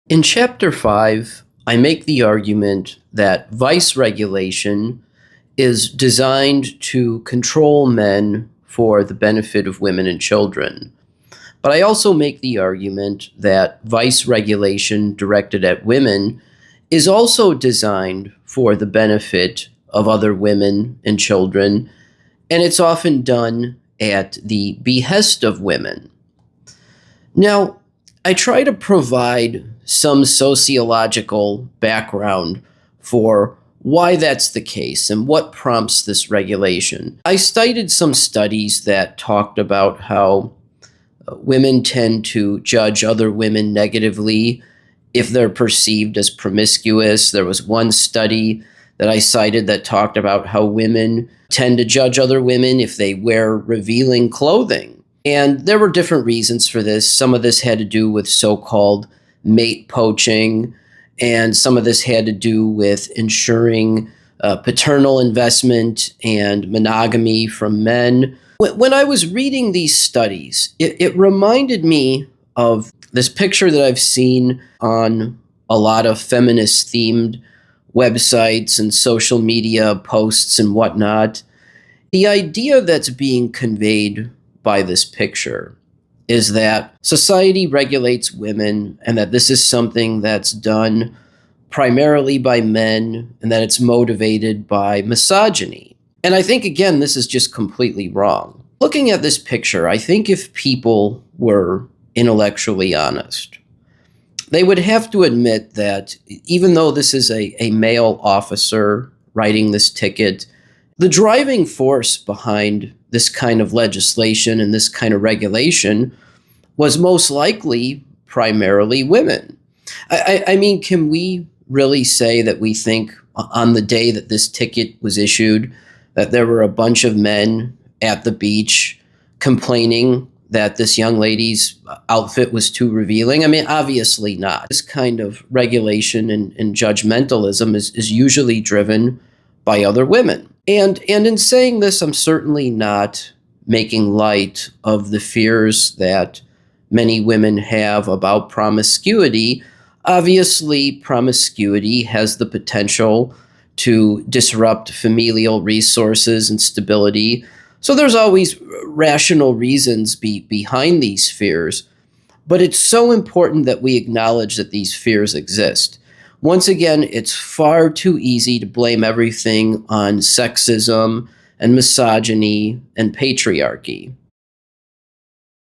In Chapter 5, I make the argument that vice regulation is designed to control men for the benefit of women and children. But I also make the argument that vice regulation directed at women is also designed for the benefit of other women and children, and it's often done at the behest of women. Now, I try to provide some sociological background for why that's the case and what prompts this regulation. I cited some studies that talked about how women tend to judge other women negatively if they're perceived as promiscuous. There was one study that I cited that talked about how women tend to judge other women if they wear revealing clothing. And there were different reasons for this. Some of this had to do with so-called mate poaching, and some of this had to do with ensuring paternal investment and monogamy from men. When I was reading these studies, it reminded me of this picture that I've seen on a lot of feminist-themed websites and social media posts and whatnot. The idea that's being conveyed by this picture is that society regulates women and that this is something that's done primarily by men and that it's motivated by misogyny. And I think, again, this is just completely wrong. Looking at this picture, I think if people were intellectually honest, they would have to admit that even though this is a male officer writing this ticket, the driving force behind this kind of legislation and this kind of regulation was most likely primarily women. I mean, can we really say that we think on the day that this ticket was issued that there were a bunch of men at the beach complaining that this young lady's outfit was too revealing? I mean, obviously not. This kind of regulation and judgmentalism is usually driven by other women. And in saying this, I'm certainly not making light of the fears that many women have about promiscuity. Obviously, promiscuity has the potential to disrupt familial resources and stability. So there's always rational reasons behind these fears. But it's so important that we acknowledge that these fears exist. Once again, it's far too easy to blame everything on sexism and misogyny and patriarchy.